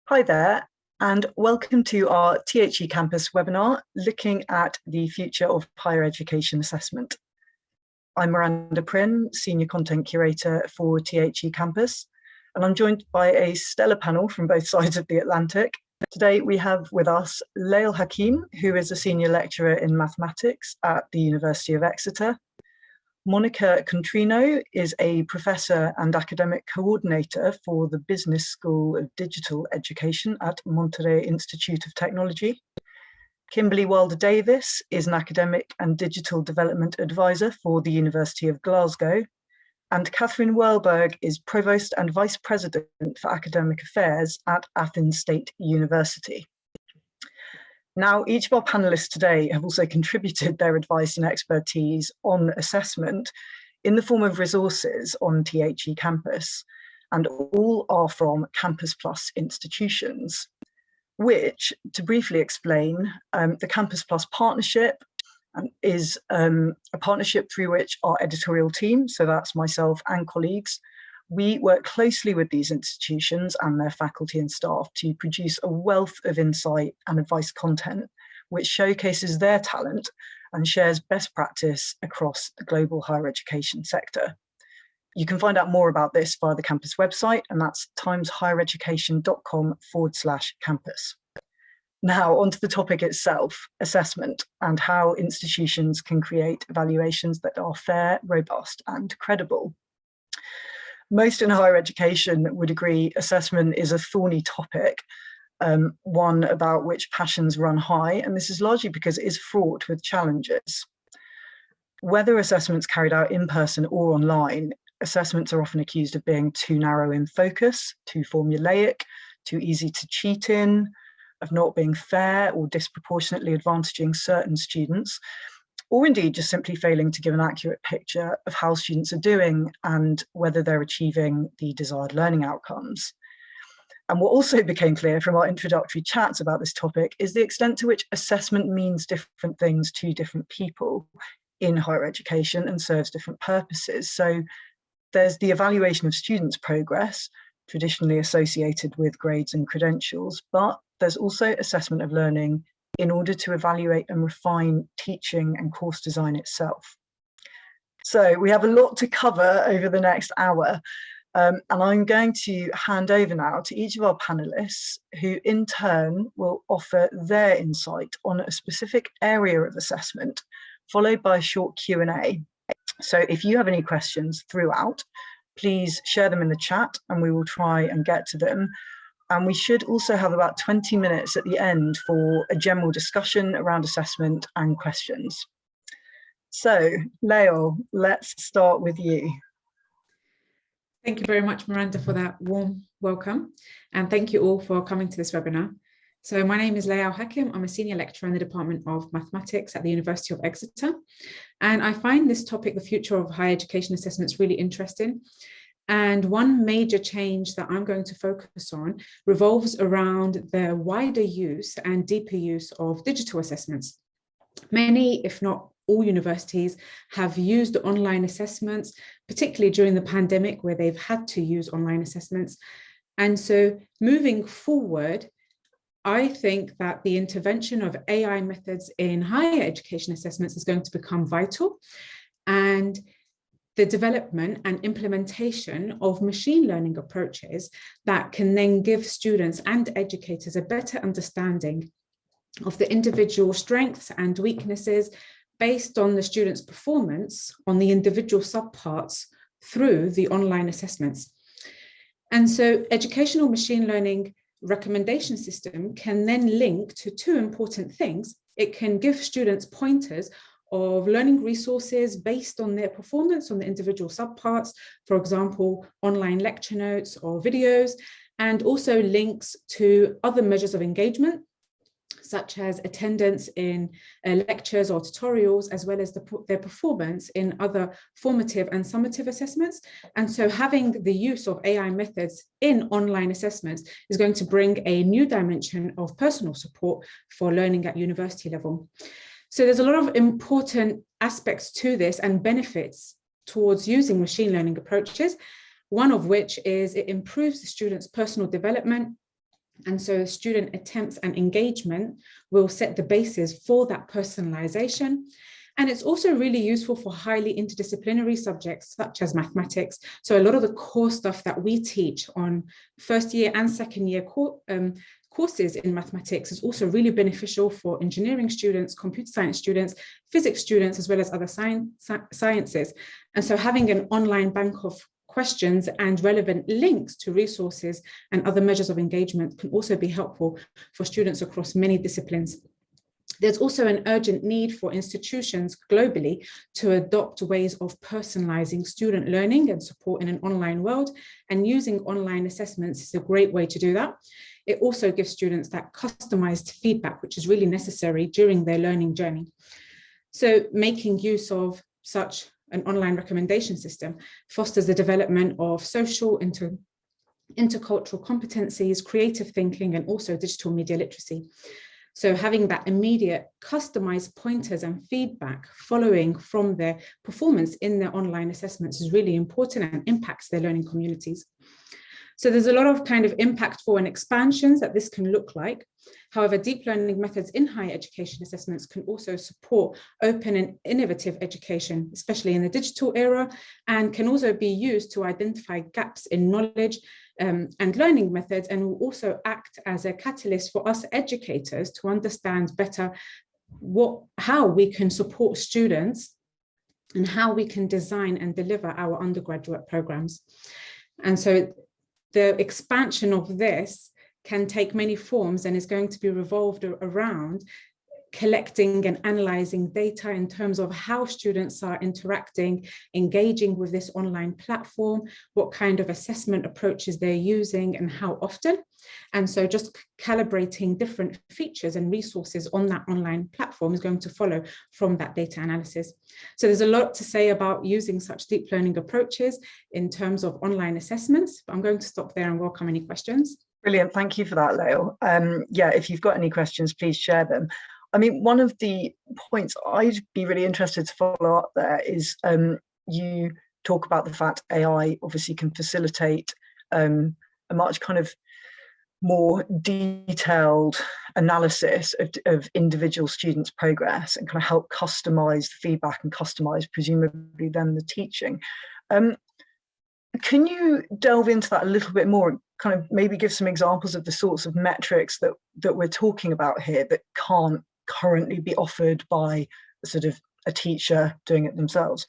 Hi there, and welcome to our THE Campus webinar, looking at the future of higher education assessment. I'm Miranda Prynne, Senior Content Curator for THE Campus, and I'm joined by a stellar panel from both sides of the Atlantic. Today we have with us Layal Hakim, who is a Senior Lecturer in Mathematics at the University of Exeter. Monica Contrino is a professor and academic coordinator for the Business School of Digital Education at Monterey Institute of Technology. Kimberly Wilder-Davis is an academic and digital development advisor for the University of Glasgow. And Catherine Welberg is provost and vice president for academic affairs at Athens State University. Now, each of our panelists today have also contributed their advice and expertise on assessment in the form of resources on THE Campus, and all are from Campus Plus institutions, which, to briefly explain, the Campus Plus partnership is a partnership through which our editorial team, so that's myself and colleagues, we work closely with these institutions and their faculty and staff to produce a wealth of insight and advice content, which showcases their talent and shares best practice across the global higher education sector. You can find out more about this via the campus website, and that's timeshighereducation.com/campus. Now, onto the topic itself, assessment, and how institutions can create evaluations that are fair, robust, and credible. Most in higher education would agree assessment is a thorny topic, one about which passions run high, and this is largely because it is fraught with challenges. Whether assessments carried out in person or online, assessments are often accused of being too narrow in focus, too formulaic, too easy to cheat in, of not being fair or disproportionately advantaging certain students, or indeed just simply failing to give an accurate picture of how students are doing and whether they're achieving the desired learning outcomes. And what also became clear from our introductory chats about this topic is the extent to which assessment means different things to different people in higher education and serves different purposes. So there's the evaluation of students' progress, traditionally associated with grades and credentials, but there's also assessment of learning in order to evaluate and refine teaching and course design itself. So we have a lot to cover over the next hour, and I'm going to hand over now to each of our panelists, who in turn will offer their insight on a specific area of assessment, followed by a short Q&A. So if you have any questions throughout, please share them in the chat and we will try and get to them. And we should also have about 20 minutes at the end for a general discussion around assessment and questions. So, Layal, let's start with you. Thank you very much, Miranda, for that warm welcome. And thank you all for coming to this webinar. So my name is Layal Hakim. I'm a senior lecturer in the Department of Mathematics at the University of Exeter. And I find this topic, the future of higher education assessments, really interesting. And one major change that I'm going to focus on revolves around the wider use and deeper use of digital assessments. Many, if not all, universities have used online assessments, particularly during the pandemic, where they've had to use online assessments. And so moving forward, I think that the intervention of AI methods in higher education assessments is going to become vital, and the development and implementation of machine learning approaches that can then give students and educators a better understanding of the individual strengths and weaknesses based on the student's performance on the individual subparts through the online assessments. And so educational machine learning recommendation system can then link to two important things. It can give students pointers of learning resources based on their performance on the individual subparts, for example, online lecture notes or videos, and also links to other measures of engagement, such as attendance in lectures or tutorials, as well as their performance in other formative and summative assessments. And so having the use of AI methods in online assessments is going to bring a new dimension of personal support for learning at university level. So there's a lot of important aspects to this and benefits towards using machine learning approaches, one of which is it improves the student's personal development And so student attempts and engagement will set the basis for that personalization. And it's also really useful for highly interdisciplinary subjects such as mathematics. So a lot of the core stuff that we teach on first year and second year courses in mathematics is also really beneficial for engineering students, computer science students, physics students, as well as other sciences. And so having an online bank of questions and relevant links to resources and other measures of engagement can also be helpful for students across many disciplines. There's also an urgent need for institutions globally to adopt ways of personalizing student learning and support in an online world, and using online assessments is a great way to do that. It also gives students that customized feedback, which is really necessary during their learning journey. So making use of such an online recommendation system fosters the development of social, intercultural competencies, creative thinking, and also digital media literacy. So having that immediate customized pointers and feedback following from their performance in their online assessments is really important and impacts their learning communities. So there's a lot of kind of impactful and expansions that this can look like. However, deep learning methods in higher education assessments can also support open and innovative education, especially in the digital era, and can also be used to identify gaps in knowledge and learning methods, and will also act as a catalyst for us educators to understand better how we can support students and how we can design and deliver our undergraduate programs. And so the expansion of this can take many forms and is going to be revolved around collecting and analyzing data in terms of how students are interacting, engaging with this online platform, what kind of assessment approaches they're using and how often. And so just calibrating different features and resources on that online platform is going to follow from that data analysis. So there's a lot to say about using such deep learning approaches in terms of online assessments, but I'm going to stop there and welcome any questions. Brilliant, thank you for that, Lael. Yeah, if you've got any questions, please share them. I mean, one of the points I'd be really interested to follow up there is you talk about the fact AI obviously can facilitate a much kind of more detailed analysis of individual students' progress and kind of help customize the feedback and customize presumably then the teaching. Can you delve into that a little bit more, kind of maybe give some examples of the sorts of metrics that we're talking about here that can't currently be offered by sort of a teacher doing it themselves?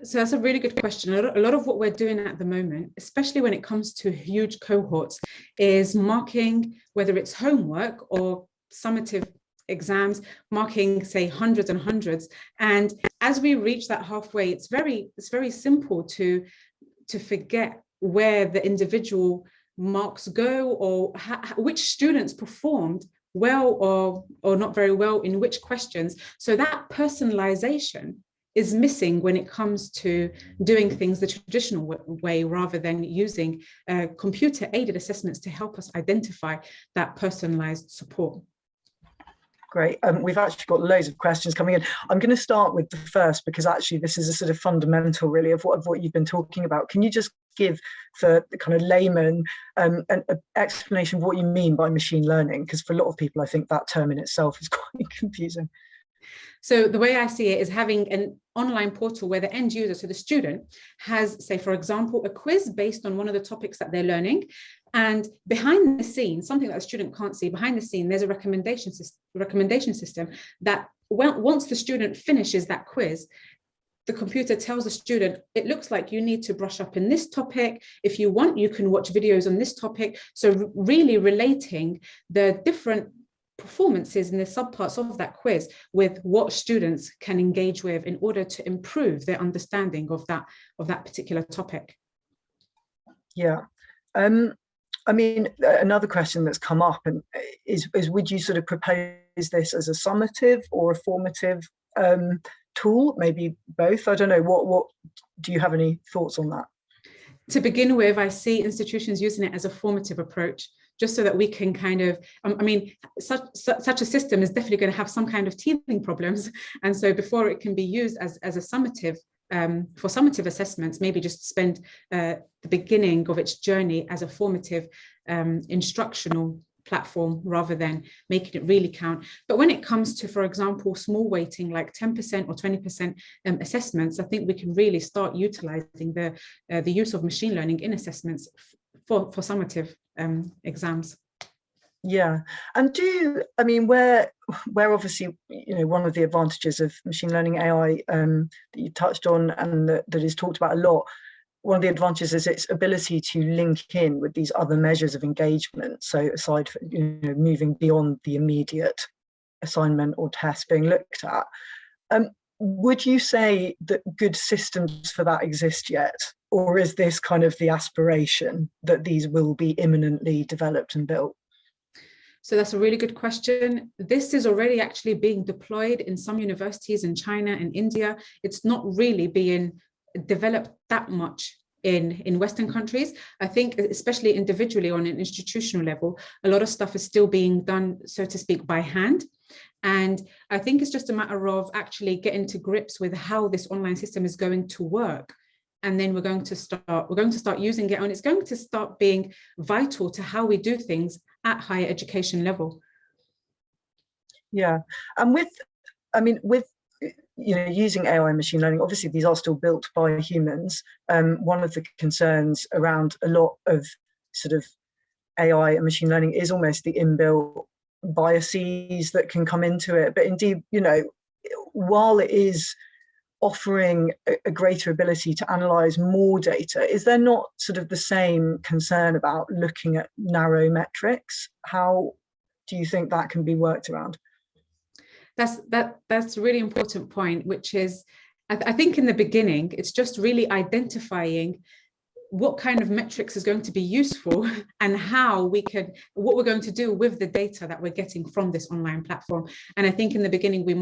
So that's a really good question. A lot of what we're doing at the moment, especially when it comes to huge cohorts, is marking, whether it's homework or summative exams, marking, say, hundreds and hundreds. And as we reach that halfway, it's very simple to forget where the individual marks go, or which students performed well or not very well in which questions. So that personalization is missing when it comes to doing things the traditional way, rather than using computer-aided assessments to help us identify that personalized support. Great. We've actually got loads of questions coming in. I'm going to start with the first, because actually this is a sort of fundamental really of what you've been talking about. Can you just give, for the kind of layman, an explanation of what you mean by machine learning? Because for a lot of people, I think that term in itself is quite confusing. So the way I see it is having an online portal where the end user, so the student, has, say, for example, a quiz based on one of the topics that they're learning. And behind the scenes, something that the student can't see, behind the scene, there's a recommendation system that once the student finishes that quiz, the computer tells the student, it looks like you need to brush up in this topic. If you want, you can watch videos on this topic. So really relating the different performances in the subparts of that quiz with what students can engage with in order to improve their understanding of that particular topic. Yeah. I mean, another question that's come up is would you sort of propose this as a summative or a formative tool? Maybe both. I don't know. What do you have any thoughts on that? To begin with, I see institutions using it as a formative approach, just so that we can kind of, I mean, such a system is definitely going to have some kind of teething problems. And so before it can be used as a summative, for summative assessments, maybe just spend the beginning of its journey as a formative instructional platform rather than making it really count. But when it comes to, for example, small weighting like 10% or 20% assessments, I think we can really start utilizing the use of machine learning in assessments for summative exams. Yeah, and I mean, where obviously, you know, one of the advantages of machine learning AI that you touched on and that is talked about a lot, one of the advantages is its ability to link in with these other measures of engagement. So aside from, you know, moving beyond the immediate assignment or test being looked at, would you say that good systems for that exist yet? Or is this kind of the aspiration that these will be imminently developed and built? So that's a really good question. This is already actually being deployed in some universities in China and India. It's not really being developed that much in Western countries. I think especially individually on an institutional level, a lot of stuff is still being done, so to speak, by hand. And I think it's just a matter of actually getting to grips with how this online system is going to work. And then we're going to start using it, and it's going to start being vital to how we do things at higher education level. Yeah, and with you know, using AI and machine learning, obviously these are still built by humans. One of the concerns around a lot of sort of AI and machine learning is almost the inbuilt biases that can come into it. But indeed, you know, while it is offering a greater ability to analyze more data, is there not sort of the same concern about looking at narrow metrics? How do you think that can be worked around? That's a really important point, which is, I think in the beginning, it's just really identifying what kind of metrics is going to be useful and what we're going to do with the data that we're getting from this online platform. And I think in the beginning, we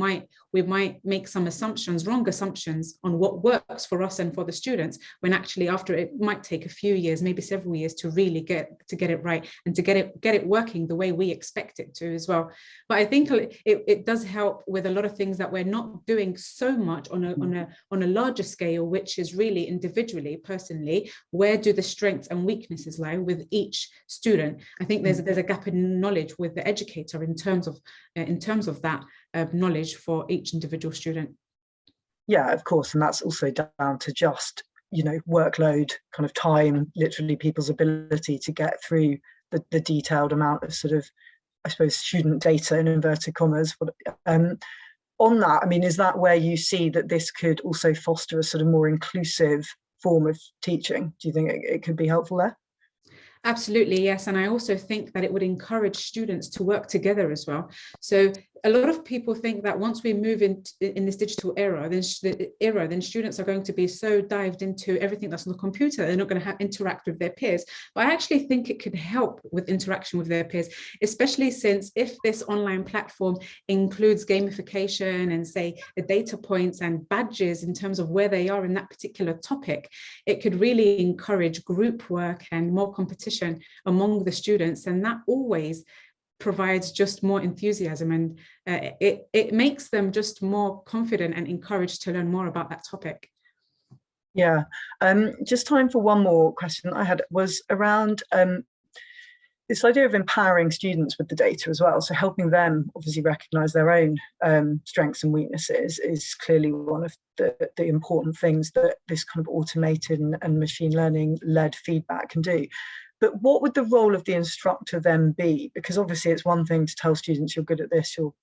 might make some assumptions, wrong assumptions on what works for us and for the students, when actually after it might take a few years, maybe several years to really get it right and to get it working the way we expect it to as well. But I think it does help with a lot of things that we're not doing so much on a larger scale, which is really individually, personally, where do the strengths and weaknesses lie with each student? I think there's a gap in knowledge with the educator in terms of that knowledge for each individual student. Yeah, of course, and that's also down to just, you know, workload, kind of time, literally people's ability to get through the detailed amount of sort of, I suppose, student data in inverted commas. On that, I mean, is that where you see that this could also foster a sort of more inclusive form of teaching? Do you think it could be helpful there? Absolutely, yes. And I also think that it would encourage students to work together as well. So a lot of people think that once we move in this digital era, then students are going to be so dived into everything that's on the computer, they're not going to interact with their peers. But I actually think it could help with interaction with their peers, especially since if this online platform includes gamification and say the data points and badges in terms of where they are in that particular topic, it could really encourage group work and more competition among the students. And that always provides just more enthusiasm, and it makes them just more confident and encouraged to learn more about that topic. Yeah, just time for one more question I had was around this idea of empowering students with the data as well. So helping them obviously recognize their own strengths and weaknesses is clearly one of the important things that this kind of automated and machine learning led feedback can do. But what would the role of the instructor then be? Because obviously it's one thing to tell students you're good at this, you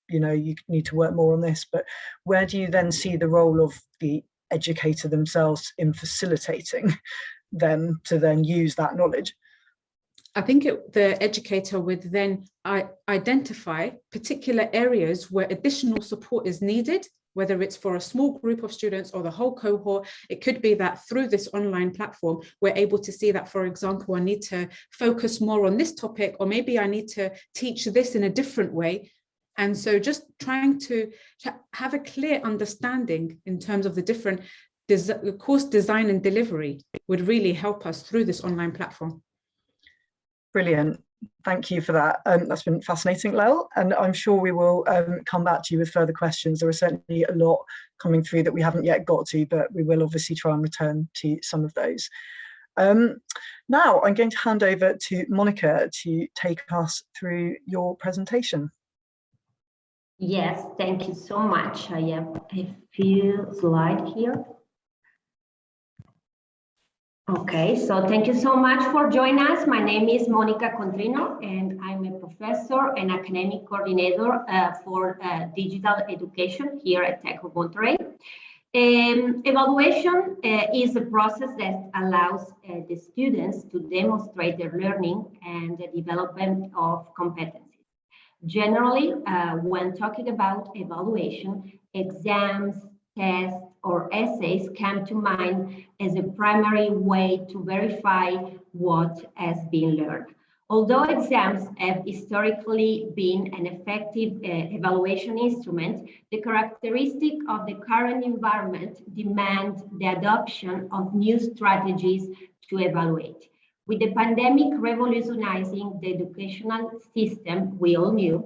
need to work more on this, but where do you then see the role of the educator themselves in facilitating them to then use that knowledge? I think the educator would then identify particular areas where additional support is needed, whether it's for a small group of students or the whole cohort. It could be that through this online platform, we're able to see that, for example, I need to focus more on this topic, or maybe I need to teach this in a different way. And so just trying to have a clear understanding in terms of the different course design and delivery would really help us through this online platform. Brilliant. Thank you for that. That's been fascinating, Lael, and I'm sure we will come back to you with further questions. There are certainly a lot coming through that we haven't yet got to, but we will obviously try and return to some of those. Now I'm going to hand over to Monica to take us through your presentation. Yes, thank you so much. I have a few slides here. Okay, so thank you so much for joining us. My name is Monica Condrino, and I'm a professor and academic coordinator for digital education here at Tech of Monterrey. Evaluation is a process that allows the students to demonstrate their learning and the development of competencies. Generally, when talking about evaluation, exams, tests, or essays come to mind as a primary way to verify what has been learned. Although exams have historically been an effective evaluation instrument, the characteristic of the current environment demands the adoption of new strategies to evaluate. With the pandemic revolutionizing the educational system, we all knew,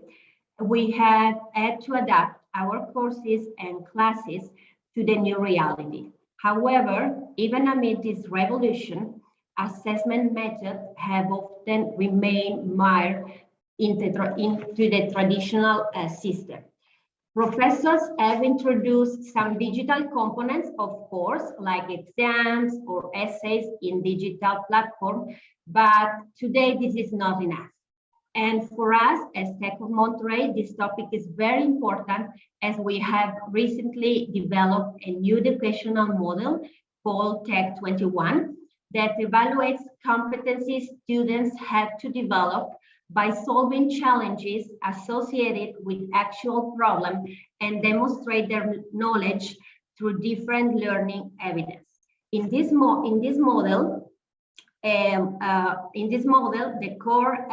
we have had to adapt our courses and classes to the new reality. However, even amid this revolution, assessment methods have often remained mired into the traditional system. Professors have introduced some digital components, of course, like exams or essays in digital platforms, but today this is not enough. And for us as Tech of Monterrey, this topic is very important as we have recently developed a new educational model called Tech 21 that evaluates competencies students have to develop by solving challenges associated with actual problems and demonstrate their knowledge through different learning evidence. In this model, the core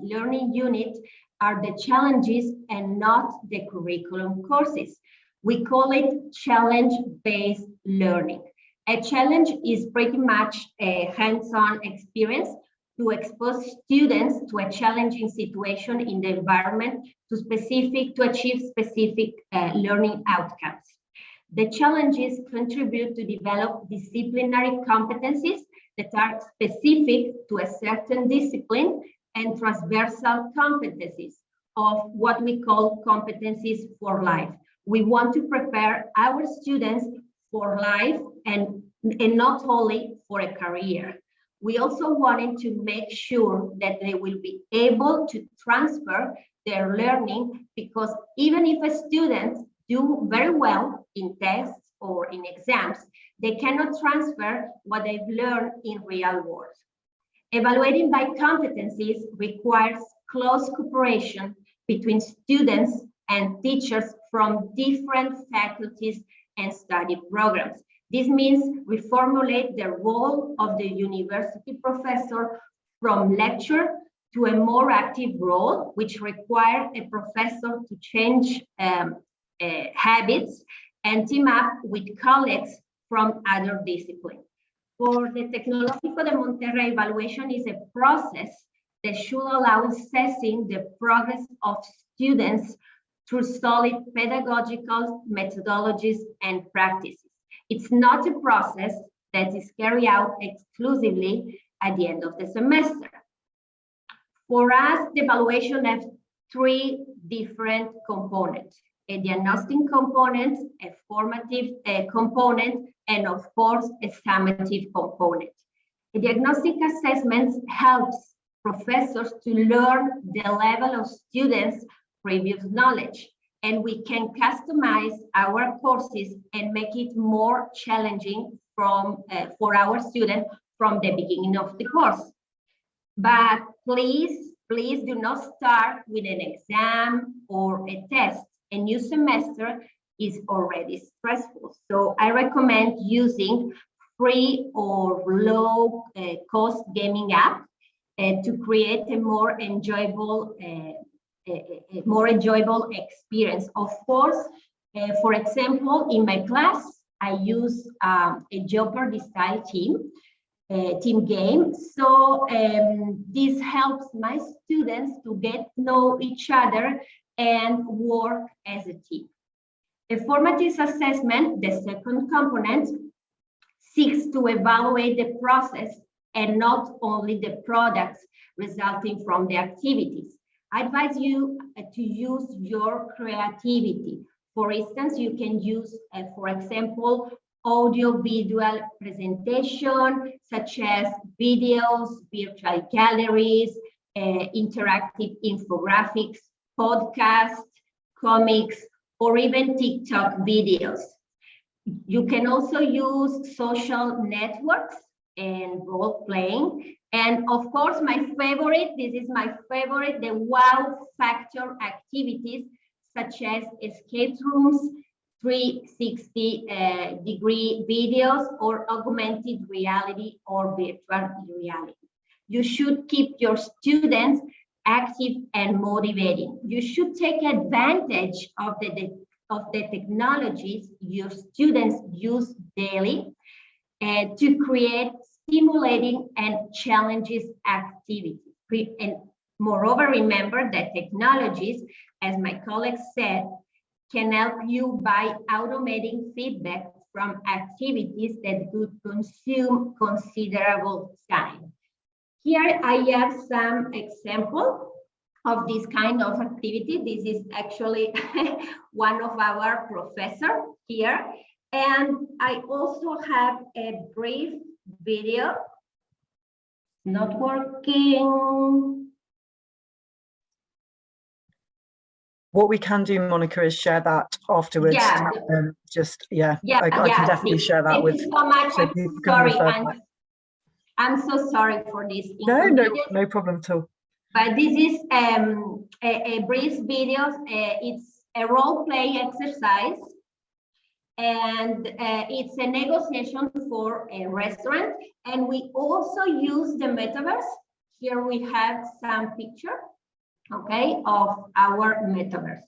learning units are the challenges and not the curriculum courses. We call it challenge-based learning. A challenge is pretty much a hands-on experience to expose students to a challenging situation in the environment to achieve specific learning outcomes. The challenges contribute to develop disciplinary competencies that are specific to a certain discipline and transversal competencies of what we call competencies for life. We want to prepare our students for life and not only for a career. We also wanted to make sure that they will be able to transfer their learning, because even if a student do very well in tests or in exams, they cannot transfer what they've learned in real world. Evaluating by competencies requires close cooperation between students and teachers from different faculties and study programs. This means we formulate the role of the university professor from lecture to a more active role, which requires a professor to change habits and team up with colleagues from other disciplines. For the Tecnológico de Monterrey, evaluation is a process that should allow assessing the progress of students through solid pedagogical methodologies and practices. It's not a process that is carried out exclusively at the end of the semester. For us, the evaluation has three different components: a diagnostic component, a formative component, and of course, a summative component. A diagnostic assessment helps professors to learn the level of students' previous knowledge, and we can customize our courses and make it more challenging for our students from the beginning of the course. But please do not start with an exam or a test. A new semester is already stressful. So I recommend using free or low cost gaming app to create a more enjoyable experience. Of course, for example, in my class, I use a Jeopardy style team game. So this helps my students to get to know each other and work as a team. A formative assessment, the second component, seeks to evaluate the process and not only the products resulting from the activities. I advise you to use your creativity. For instance, you can use, for example, audio-visual presentation, such as videos, virtual galleries, interactive infographics, podcasts, comics, or even TikTok videos. You can also use social networks and role playing. And of course, my favorite, this is my favorite, the wow factor activities, such as escape rooms, 360-degree videos, or augmented reality or virtual reality. You should keep your students active and motivating. You should take advantage of the technologies your students use daily to create stimulating and challenges activities. And moreover, remember that technologies, as my colleague said, can help you by automating feedback from activities that could consume considerable time. Here I have some example of this kind of activity. This is actually one of our professors here. And I also have a brief video. Not working. What we can do, Monica, is share that afterwards. Yeah. I can definitely share that with. Thank you so much. So people can refer back. I'm so sorry for this. No problem at all. But this is a brief video. It's a role play exercise, and it's a negotiation for a restaurant. And we also use the metaverse. Here we have some picture, okay, of our metaverse.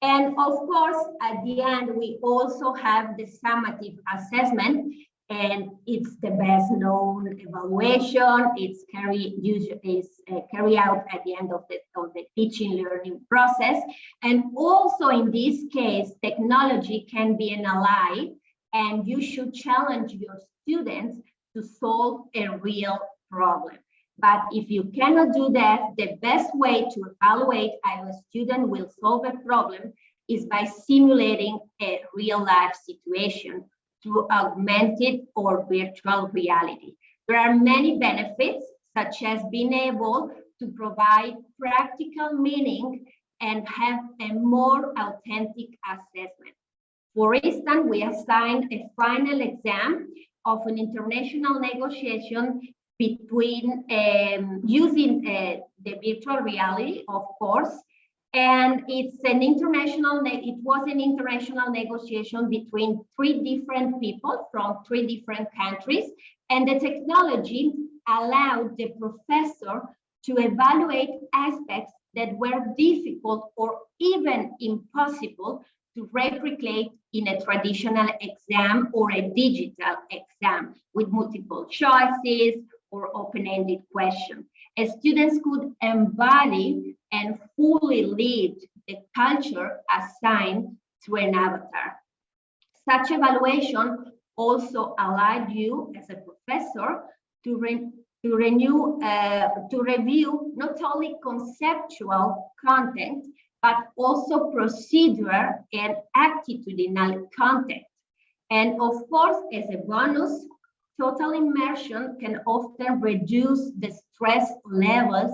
And of course, at the end, we also have the summative assessment, and it's the best known evaluation. It's carried out at the end of the teaching learning process. And also in this case, technology can be an ally, and you should challenge your students to solve a real problem. But if you cannot do that, the best way to evaluate how a student will solve a problem is by simulating a real-life situation through augmented or virtual reality. There are many benefits, such as being able to provide practical meaning and have a more authentic assessment. For instance, we assigned a final exam of an international negotiation between using the virtual reality, of course, and it was an international negotiation between 3 different people from 3 different countries, and the technology allowed the professor to evaluate aspects that were difficult or even impossible to replicate in a traditional exam or a digital exam with multiple choices or open-ended questions. Students could embody and fully live the culture assigned to an avatar. Such evaluation also allowed you as a professor to review not only conceptual content, but also procedural and attitudinal content. And of course, as a bonus, total immersion can often reduce the stress levels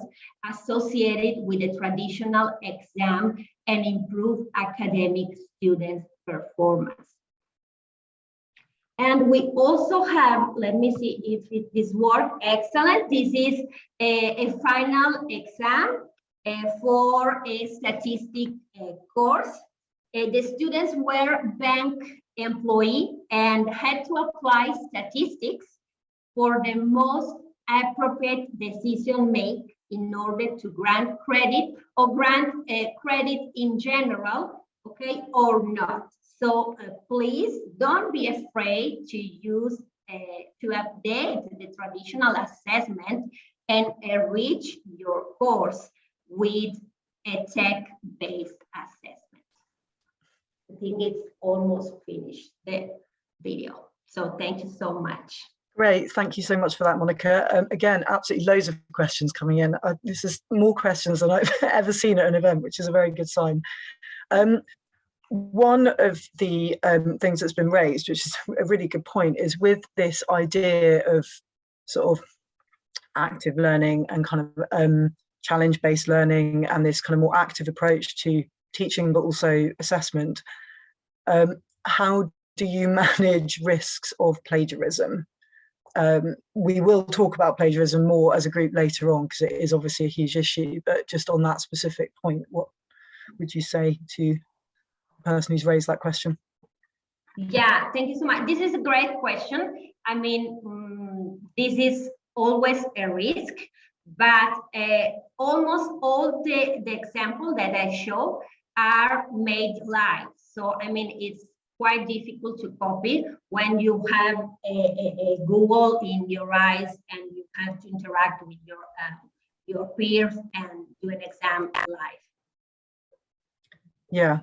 associated with a traditional exam and improve academic students' performance. And we also have, let me see if this works. Excellent. This is a final exam for a statistics course. The students were bank employee and had to apply statistics for the most appropriate decision made in order to grant credit or grant credit in general, okay, or not. So please don't be afraid to use, to update the traditional assessment and enrich your course with a tech-based assessment. I think it's almost finished, the video. So thank you so much. Great, thank you so much for that, Monica. Again, absolutely loads of questions coming in. This is more questions than I've ever seen at an event, which is a very good sign. One of the things that's been raised, which is a really good point, is with this idea of sort of active learning and kind of challenge-based learning and this kind of more active approach to teaching, but also assessment. How do you manage risks of plagiarism? We will talk about plagiarism more as a group later on, because it is obviously a huge issue, but just on that specific point, what would you say to the person who's raised that question? Yeah, thank you so much. This is a great question. I mean, this is always a risk, but almost all the examples that I show are made live. So, I mean, it's quite difficult to copy when you have a Google in your eyes and you have to interact with your peers and do an exam live. Yeah,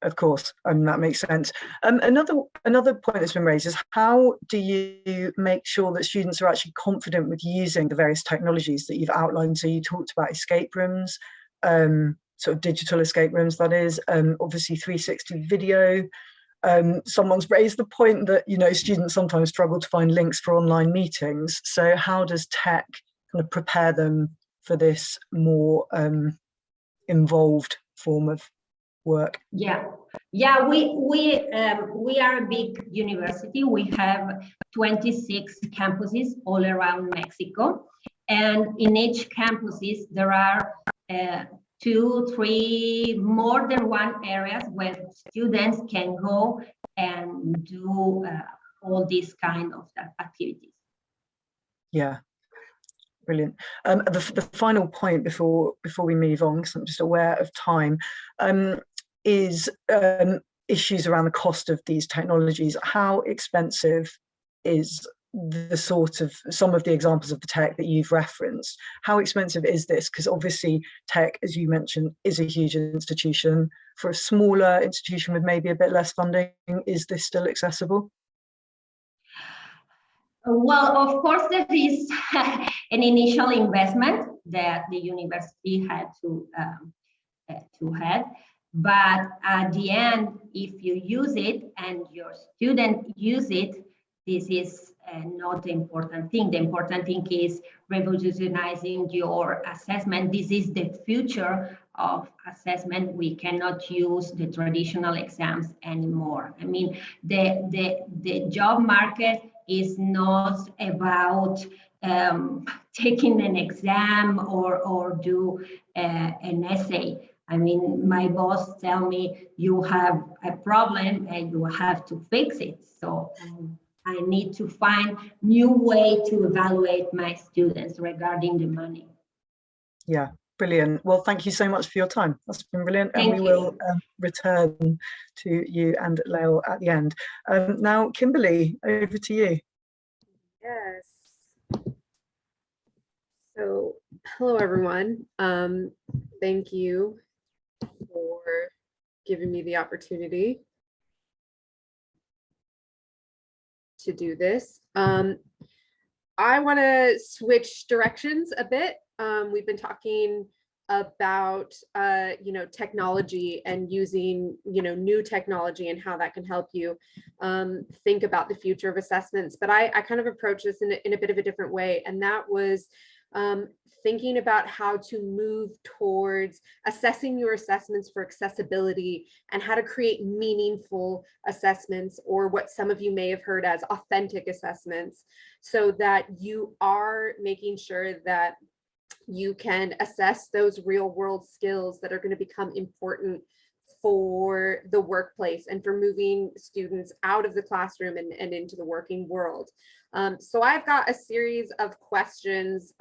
of course, that makes sense. Another point that's been raised is, how do you make sure that students are actually confident with using the various technologies that you've outlined? So you talked about escape rooms, sort of digital escape rooms, that is, obviously 360 video. Someone's raised the point that, you know, students sometimes struggle to find links for online meetings. So how does tech kind of prepare them for this more involved form of work? Yeah, we are a big university. We have 26 campuses all around Mexico, and in each campuses there are 2, 3, more than one areas where students can go and do all these kind of activities. Yeah, brilliant. The final point before we move on, because I'm just aware of time, is issues around the cost of these technologies. How expensive is the sort of, some of the examples of the tech that you've referenced, how expensive is this? Because obviously tech, as you mentioned, is a huge institution. For a smaller institution with maybe a bit less funding, is this still accessible? Well, of course, there is an initial investment that the university had to have, but at the end, if you use it and your student use it, this is not the important thing. The important thing is revolutionizing your assessment. This is the future of assessment. We cannot use the traditional exams anymore. I mean, the job market is not about taking an exam or do an essay. I mean, my boss tell me, you have a problem and you have to fix it. So I need to find new way to evaluate my students regarding the money. Yeah, brilliant. Well, thank you so much for your time. That's been brilliant. Thank and we you. will return to you and Leo at the end. Now, Kimberly, over to you. Yes. So, hello everyone. Thank you for giving me the opportunity to do this. I want to switch directions a bit. We've been talking about technology and using new technology and how that can help you think about the future of assessments, but I kind of approach this in a bit of a different way, and that was thinking about how to move towards assessing your assessments for accessibility and how to create meaningful assessments, or what some of you may have heard as authentic assessments, so that you are making sure that you can assess those real world skills that are going to become important for the workplace and for moving students out of the classroom and into the working world. So I've got a series of questions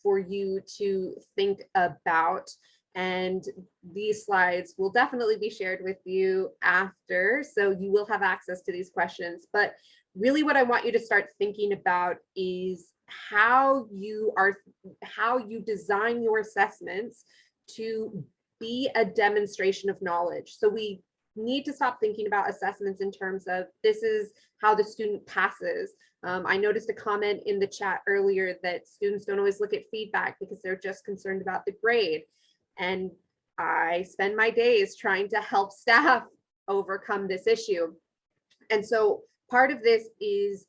for you to think about, and these slides will definitely be shared with you after, so you will have access to these questions. But really what I want you to start thinking about is how you design your assessments to be a demonstration of knowledge. So we need to stop thinking about assessments in terms of this is how the student passes. I noticed a comment in the chat earlier that students don't always look at feedback because they're just concerned about the grade. And I spend my days trying to help staff overcome this issue. And so part of this is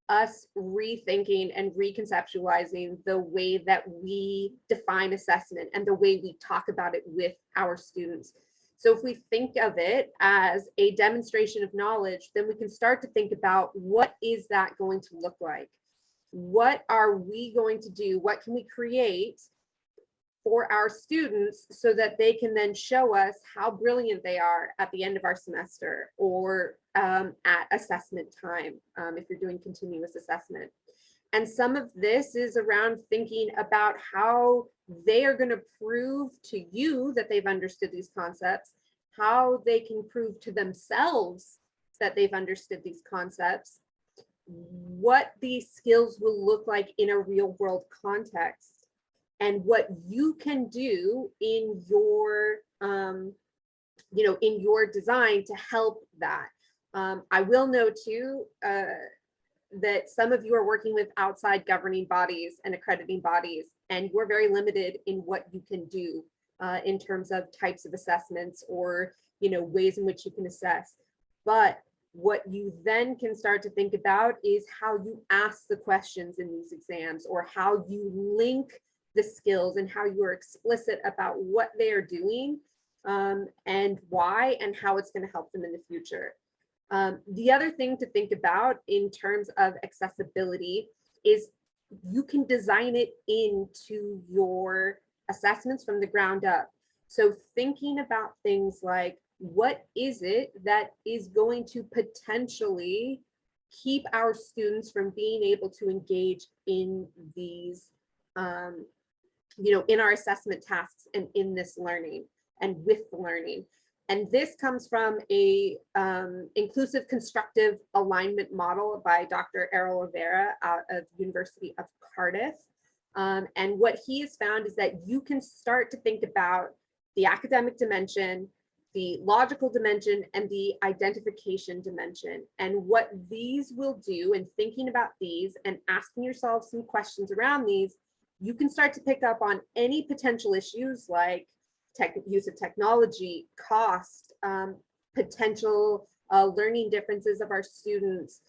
us rethinking and reconceptualizing the way that we define assessment and the way we talk about it with our students. So if we think of it as a demonstration of knowledge, then we can start to think about what is that going to look like? What are we going to do? What can we create for our students so that they can then show us how brilliant they are at the end of our semester or at assessment time, if you're doing continuous assessment. And some of this is around thinking about how they are going to prove to you that they've understood these concepts, how they can prove to themselves that they've understood these concepts, what these skills will look like in a real world context, and what you can do in your, in your design to help that. I will note too, that some of you are working with outside governing bodies and accrediting bodies, and you're very limited in what you can do in terms of types of assessments or ways in which you can assess. But what you then can start to think about is how you ask the questions in these exams, or how you link the skills and how you are explicit about what they are doing and why and how it's going to help them in the future. The other thing to think about in terms of accessibility is you can design it into your assessments from the ground up. So thinking about things like, what is it that is going to potentially keep our students from being able to engage in these, in our assessment tasks and in this learning and with the learning. And this comes from a inclusive constructive alignment model by Dr. Errol Rivera out of University of Cardiff. And what he has found is that you can start to think about the academic dimension, the logical dimension, and the identification dimension. And what these will do, and thinking about these and asking yourself some questions around these, you can start to pick up on any potential issues like use of technology, cost, potential learning differences of our students,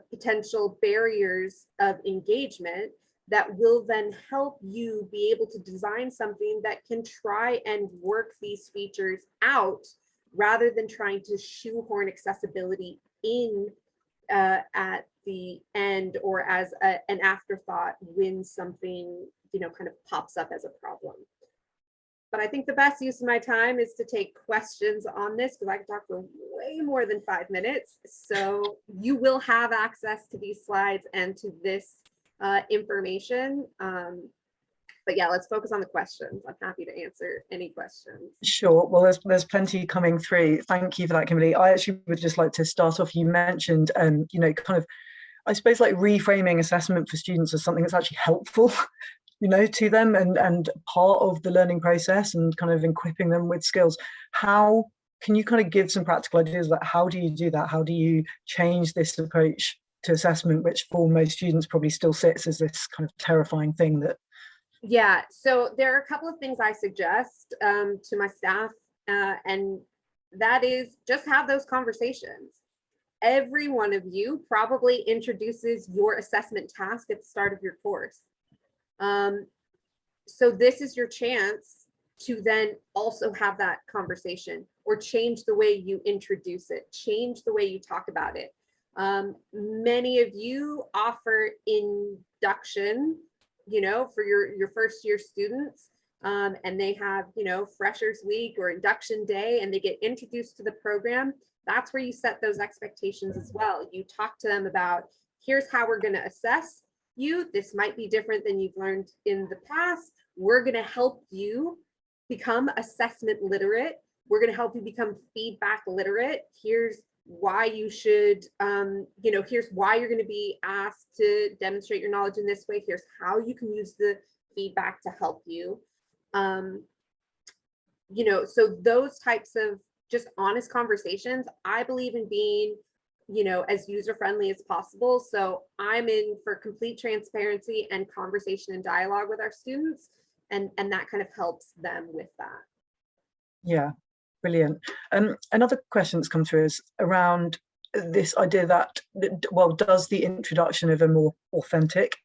potential barriers of engagement that will then help you be able to design something that can try and work these features out rather than trying to shoehorn accessibility in at the end or as an afterthought when something kind of pops up as a problem. But I think the best use of my time is to take questions on this, because I can talk for way more than 5 minutes. So you will have access to these slides and to this information. But yeah, let's focus on the questions. I'm happy to answer any questions. Sure. Well, there's plenty coming through. Thank you for that, Kimberly. I actually would just like to start off. You mentioned, kind of, I suppose, like reframing assessment for students as something that's actually helpful, to them and part of the learning process, and kind of equipping them with skills. How can you kind of give some practical ideas about how do you do that? How do you change this approach to assessment, which for most students probably still sits as this kind of terrifying thing that. Yeah, so there are a couple of things I suggest to my staff, and that is just have those conversations. Every one of you probably introduces your assessment task at the start of your course. So this is your chance to then also have that conversation, or change the way you introduce it, change the way you talk about it. Many of you offer induction, for your first year students, and they have, Freshers Week or Induction Day, and they get introduced to the program. That's where you set those expectations as well. You talk to them about, here's how we're going to assess you. This might be different than you've learned in the past. We're going to help you become assessment literate. We're going to help you become feedback literate. Here's why you should, here's why you're going to be asked to demonstrate your knowledge in this way. Here's how you can use the feedback to help you. So those types of just honest conversations. I believe in being, you know, as user-friendly as possible. So I'm in for complete transparency and conversation and dialogue with our students, and that kind of helps them with that. Yeah, brilliant. Another question that's come through is around this idea that, well, does the introduction of a more authentic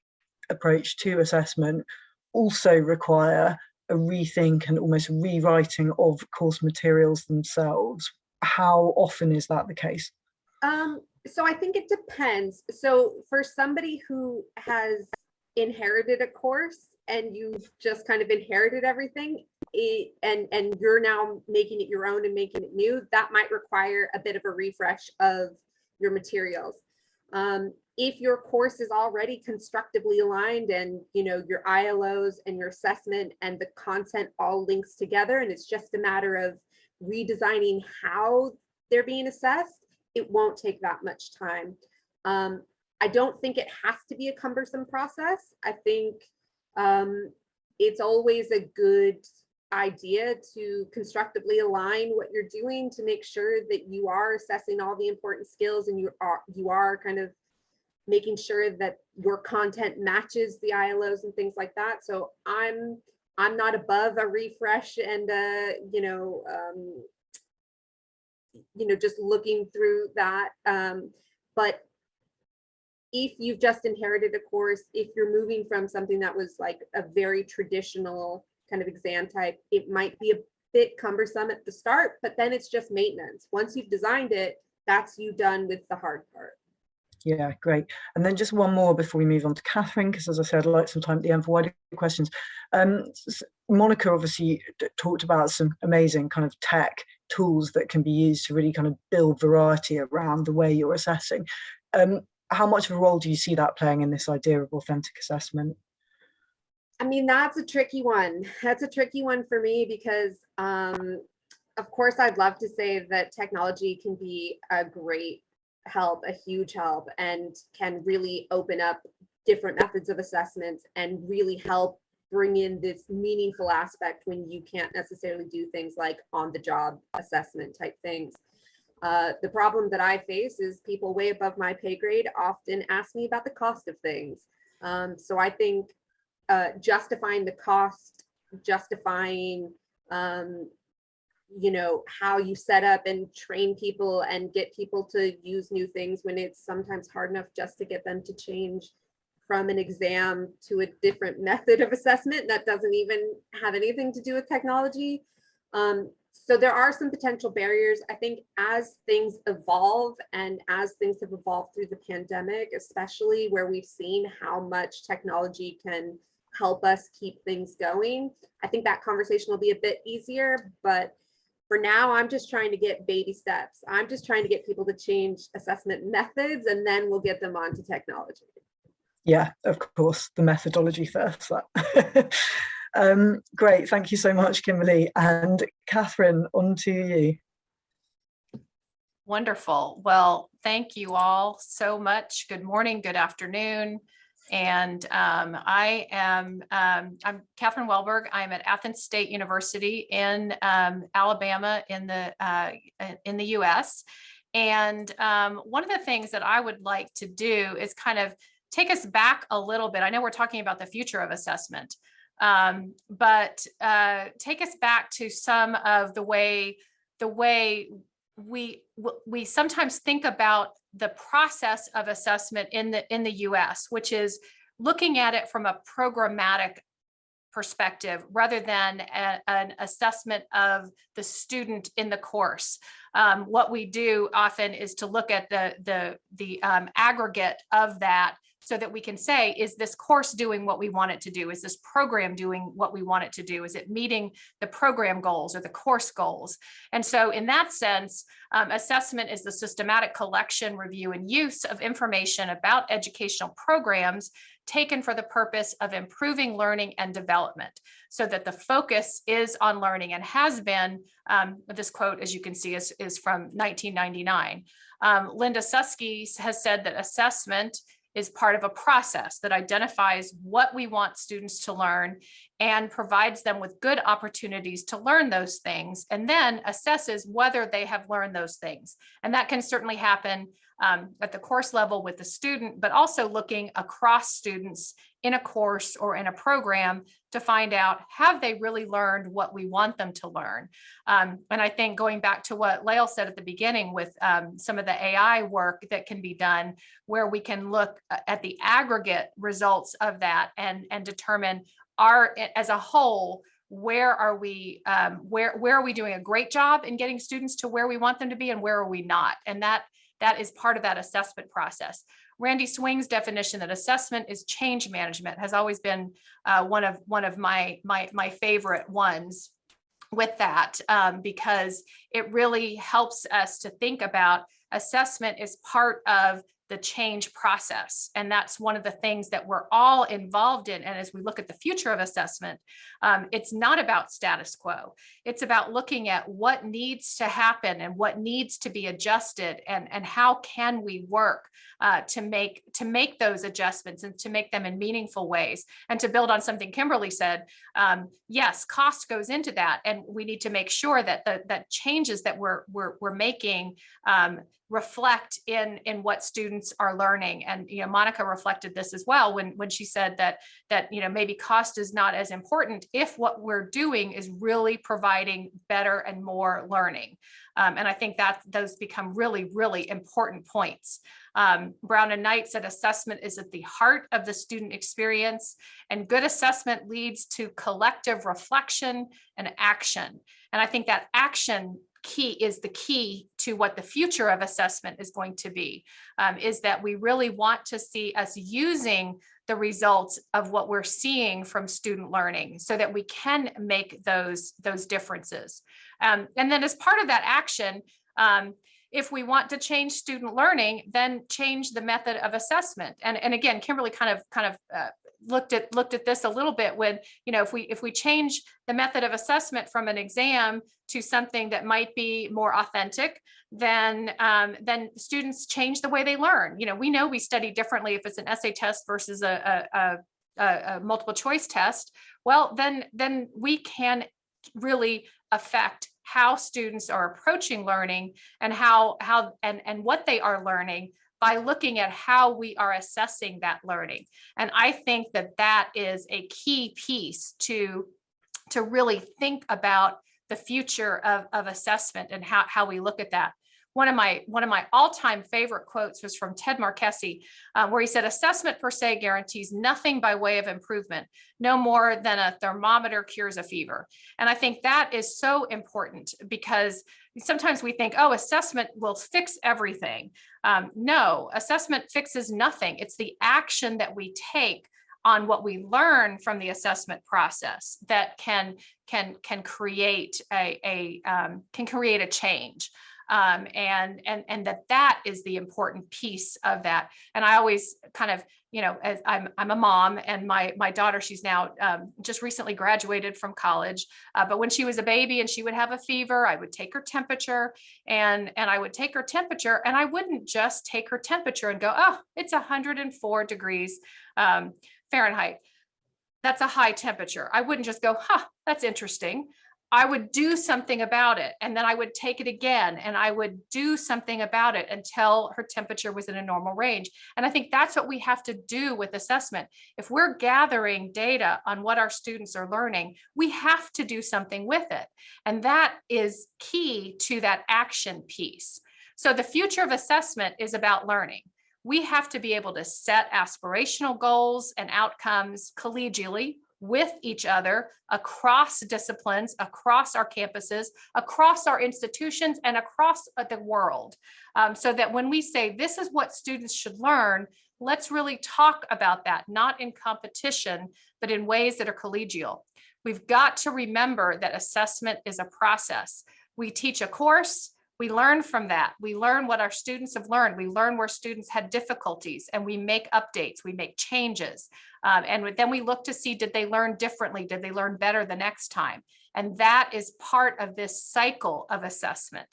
approach to assessment also require a rethink and almost rewriting of course materials themselves? How often is that the case? So I think it depends. So for somebody who has inherited a course and you've just kind of inherited everything, and you're now making it your own and making it new, that might require a bit of a refresh of your materials. If your course is already constructively aligned and, you know, your ILOs and your assessment and the content all links together, and it's just a matter of redesigning how they're being assessed, it won't take that much time. I don't think it has to be a cumbersome process. I think it's always a good idea to constructively align what you're doing to make sure that you are assessing all the important skills, and you are kind of making sure that your content matches the ILOs and things like that. So I'm not above a refresh and just looking through that. But if you've just inherited a course, if you're moving from something that was like a very traditional kind of exam type, it might be a bit cumbersome at the start, but then it's just maintenance. Once you've designed it, that's you done with the hard part. Yeah, great. And then just one more before we move on to Catherine, because as I said, I'd like some time at the end for wider questions. Monica obviously talked about some amazing kind of tech tools that can be used to really kind of build variety around the way you're assessing. How much of a role do you see that playing in this idea of authentic assessment? I mean, that's a tricky one. That's a tricky one for me because, of course, I'd love to say that technology can be a great help, a huge help, and can really open up different methods of assessments and really help bring in this meaningful aspect when you can't necessarily do things like on the job assessment type things. The problem that I face is people way above my pay grade often ask me about the cost of things. So I think justifying the cost, justifying how you set up and train people and get people to use new things when it's sometimes hard enough just to get them to change from an exam to a different method of assessment that doesn't even have anything to do with technology. So there are some potential barriers. I think as things evolve and as things have evolved through the pandemic, especially where we've seen how much technology can help us keep things going, I think that conversation will be a bit easier. But for now, I'm just trying to get baby steps. I'm just trying to get people to change assessment methods, and then we'll get them onto technology. Yeah, of course, the methodology first. Great, thank you so much, Kimberly. And Catherine, on to you. Wonderful. Well, thank you all so much. Good morning, good afternoon. And I'm Catherine Welberg. I'm at Athens State University in Alabama in the US. And one of the things that I would like to do is kind of take us back a little bit. I know we're talking about the future of assessment, but take us back to some of the way we sometimes think about the process of assessment in the US, which is looking at it from a programmatic perspective rather than an assessment of the student in the course. What we do often is to look at the aggregate of that, so that we can say, is this course doing what we want it to do? Is this program doing what we want it to do? Is it meeting the program goals or the course goals? And so in that sense, assessment is the systematic collection, review, and use of information about educational programs taken for the purpose of improving learning and development, so that the focus is on learning, and has been, this quote, as you can see, is from 1999. Linda Susky has said that assessment is part of a process that identifies what we want students to learn and provides them with good opportunities to learn those things, and then assesses whether they have learned those things. And that can certainly happen at the course level with the student, but also looking across students in a course or in a program to find out, have they really learned what we want them to learn? And I think going back to what Lael said at the beginning with some of the AI work that can be done, where we can look at the aggregate results of that and determine as a whole, where are we where are we doing a great job in getting students to where we want them to be, and where are we not? And that is part of that assessment process. Randy Swing's definition that assessment is change management has always been one of my favorite ones with that, because it really helps us to think about assessment as part of the change process. And that's one of the things that we're all involved in. And as we look at the future of assessment, it's not about status quo. It's about looking at what needs to happen and what needs to be adjusted, and how can we work to make those adjustments and to make them in meaningful ways. And to build on something Kimberly said, yes, cost goes into that, and we need to make sure that that changes that we're making reflect in what students are learning. And Monica reflected this as well when she said that maybe cost is not as important if what we're doing is really providing better and more learning. And I think that those become really, really important points. Brown and Knight said assessment is at the heart of the student experience, and good assessment leads to collective reflection and action. And I think that action is the key to what the future of assessment is going to be, is that we really want to see us using the results of what we're seeing from student learning so that we can make those differences. And then as part of that action, if we want to change student learning, then change the method of assessment. And again, Kimberly kind of looked at this a little bit when, if we change the method of assessment from an exam to something that might be more authentic, then students change the way they learn. We know we study differently if it's an essay test versus a multiple choice test. Well, then we can really affect how students are approaching learning and how what they are learning by looking at how we are assessing that learning. And I think that is a key piece to really think about the future of assessment and how we look at that. One of my all-time favorite quotes was from Ted Marchesi, where he said, "Assessment per se guarantees nothing by way of improvement, no more than a thermometer cures a fever." And I think that is so important, because sometimes we think, oh, assessment will fix everything. No, assessment fixes nothing. It's the action that we take on what we learn from the assessment process that can create a change. And that is the important piece of that. And I always kind of, as I'm a mom, and my daughter, she's now just recently graduated from college. But when she was a baby and she would have a fever, I would take her temperature, and I would take her temperature, and I wouldn't just take her temperature and go, oh, it's 104 degrees Fahrenheit. That's a high temperature. I wouldn't just go, that's interesting. I would do something about it, and then I would take it again, and I would do something about it until her temperature was in a normal range. And I think that's what we have to do with assessment. If we're gathering data on what our students are learning, we have to do something with it. And that is key to that action piece. So the future of assessment is about learning. We have to be able to set aspirational goals and outcomes collegially with each other across disciplines, across our campuses, across our institutions, and across the world. So that when we say this is what students should learn, let's really talk about that, not in competition, but in ways that are collegial. We've got to remember that assessment is a process. We teach a course, we learn from that. We learn what our students have learned. We learn where students had difficulties, and we make updates, we make changes. And then we look to see, did they learn differently? Did they learn better the next time? And that is part of this cycle of assessment.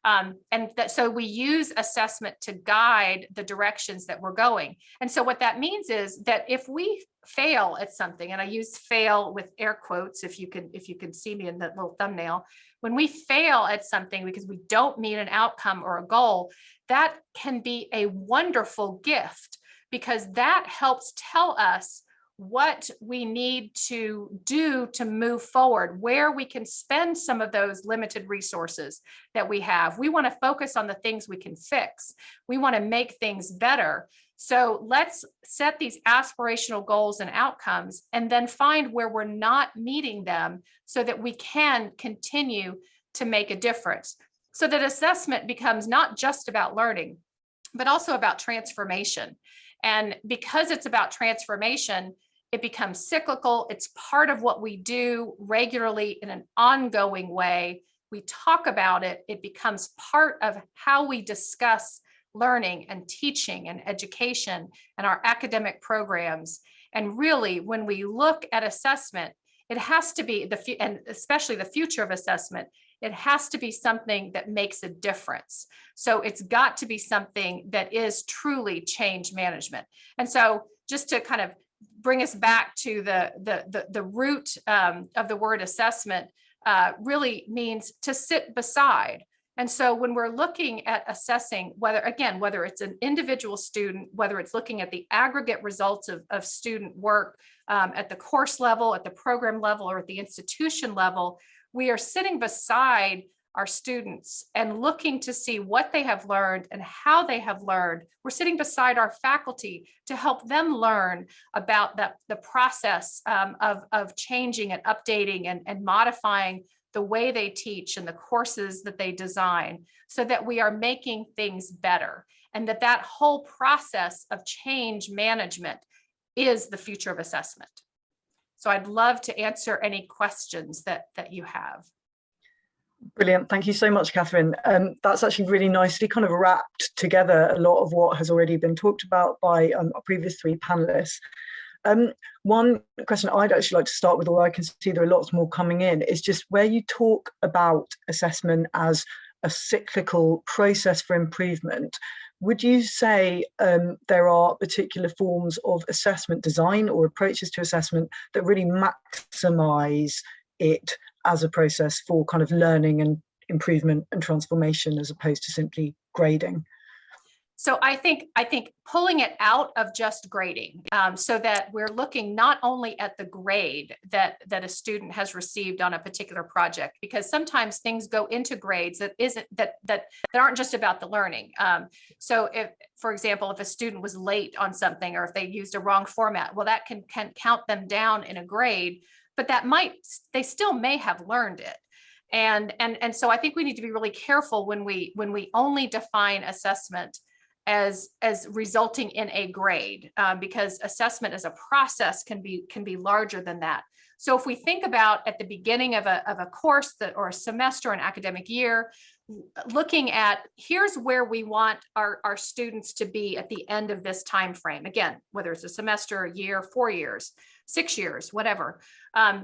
So we use assessment to guide the directions that we're going. And so what that means is that if we fail at something, and I use fail with air quotes, if you can see me in that little thumbnail, when we fail at something because we don't meet an outcome or a goal, that can be a wonderful gift, because that helps tell us what we need to do to move forward, where we can spend some of those limited resources that we have. We want to focus on the things we can fix. We want to make things better. So let's set these aspirational goals and outcomes, and then find where we're not meeting them so that we can continue to make a difference. So that assessment becomes not just about learning, but also about transformation. And because it's about transformation, it becomes cyclical. It's part of what we do regularly in an ongoing way. We talk about it. It becomes part of how we discuss learning and teaching and education and our academic programs. And really, when we look at assessment, it has to be and especially the future of assessment, it has to be something that makes a difference. So it's got to be something that is truly change management. And so just to kind of bring us back to the root of the word assessment, really means to sit beside. And so when we're looking at assessing, whether it's an individual student, whether it's looking at the aggregate results of student work at the course level, at the program level, or at the institution level, we are sitting beside our students and looking to see what they have learned and how they have learned. We're sitting beside our faculty to help them learn about the process of changing and updating and modifying the way they teach and the courses that they design, so that we are making things better, and that whole process of change management is the future of assessment. So I'd love to answer any questions that you have. Brilliant. Thank you so much, Catherine. That's actually really nicely kind of wrapped together a lot of what has already been talked about by our previous three panelists. One question I'd actually like to start with, although I can see there are lots more coming in, is just where you talk about assessment as a cyclical process for improvement. Would you say there are particular forms of assessment design or approaches to assessment that really maximize it as a process for kind of learning and improvement and transformation, as opposed to simply grading? So I think pulling it out of just grading, so that we're looking not only at the grade that a student has received on a particular project, because sometimes things go into grades that aren't just about the learning. So if, for example, if a student was late on something, or if they used a wrong format, well, that can count them down in a grade, but they still may have learned it. And so I think we need to be really careful when we only define assessment as resulting in a grade, because assessment as a process can be larger than that. So if we think about at the beginning of a course or a semester, an academic year, looking at here's where we want our students to be at the end of this time frame. Again, whether it's a semester, a year, 4 years, 6 years, whatever.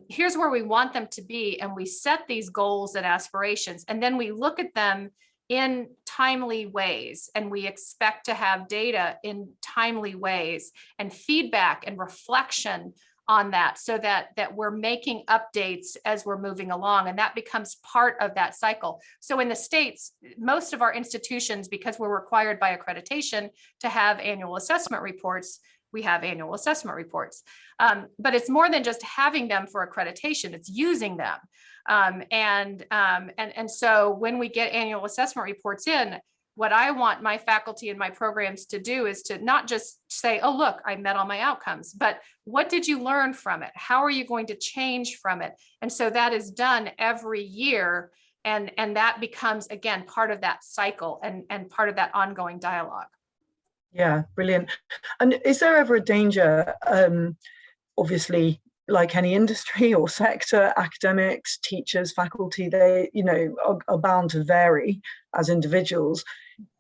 Here's where we want them to be, and we set these goals and aspirations, and then we look at them in timely ways, and we expect to have data in timely ways and feedback and reflection on that, so that we're making updates as we're moving along, and that becomes part of that cycle. So in the States, most of our institutions, because we're required by accreditation to have annual assessment reports, we have annual assessment reports. But it's more than just having them for accreditation, it's using them. And so when we get annual assessment reports in, what I want my faculty and my programs to do is to not just say, oh, look, I met all my outcomes, but what did you learn from it? How are you going to change from it? And so that is done every year. And that becomes, again, part of that cycle and part of that ongoing dialogue. Yeah, brilliant. And is there ever a danger, obviously, like any industry or sector, academics, teachers, faculty, they, are bound to vary as individuals.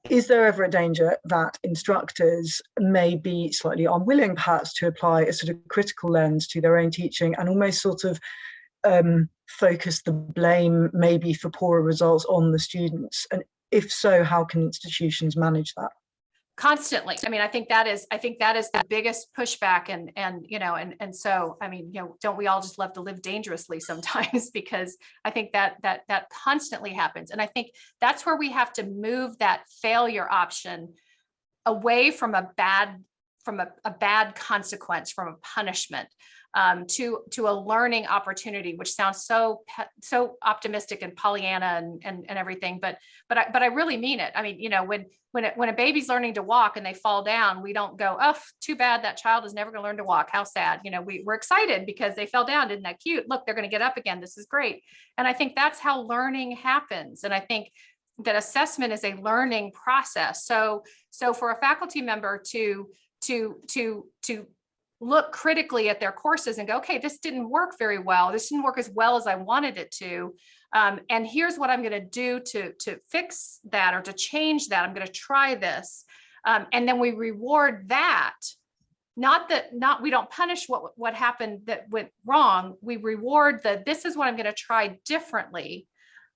Is there ever a danger that instructors may be slightly unwilling, perhaps, to apply a sort of critical lens to their own teaching and almost sort of focus the blame maybe for poorer results on the students? And if so, how can institutions manage that? Constantly. I mean, I think that is the biggest pushback, and so, I mean, don't we all just love to live dangerously sometimes? Because I think that constantly happens. And I think that's where we have to move that failure option away from a bad consequence, from a punishment, to a learning opportunity, which sounds so optimistic and Pollyanna and everything, but I really mean it. I mean, when a baby's learning to walk and they fall down, we don't go, oh, too bad, that child is never going to learn to walk. How sad. We're excited because they fell down. Isn't that cute? Look, they're going to get up again. This is great. And I think that's how learning happens. And I think that assessment is a learning process. So for a faculty member to look critically at their courses and go, okay, this didn't work very well. This didn't work as well as I wanted it to. And here's what I'm going to do to fix that or to change that. I'm going to try this. And then we reward that. We don't punish what happened that went wrong. We reward this is what I'm going to try differently.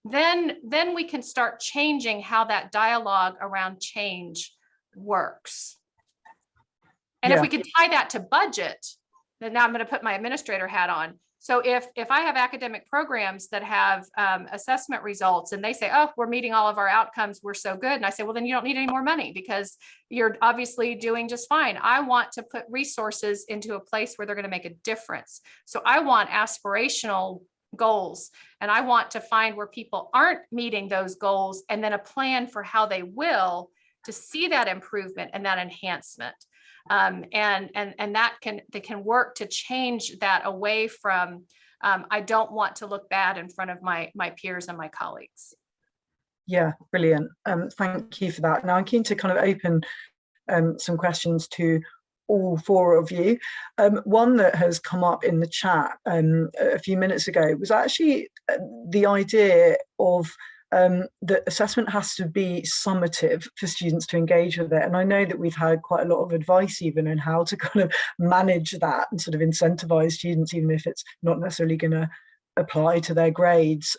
Then we can start changing how that dialogue around change works. And if we could tie that to budget, then now I'm going to put my administrator hat on. So if I have academic programs that have assessment results and they say, oh, we're meeting all of our outcomes, we're so good. And I say, well, then you don't need any more money because you're obviously doing just fine. I want to put resources into a place where they're going to make a difference. So I want aspirational goals, and I want to find where people aren't meeting those goals and then a plan for how they will to see that improvement and that enhancement. And they can work to change that away from, I don't want to look bad in front of my peers and my colleagues. Yeah, brilliant. Thank you for that. Now I'm keen to kind of open some questions to all four of you. One that has come up in the chat a few minutes ago was actually the idea of that assessment has to be summative for students to engage with it. And I know that we've had quite a lot of advice even on how to kind of manage that and sort of incentivize students, even if it's not necessarily going to apply to their grades.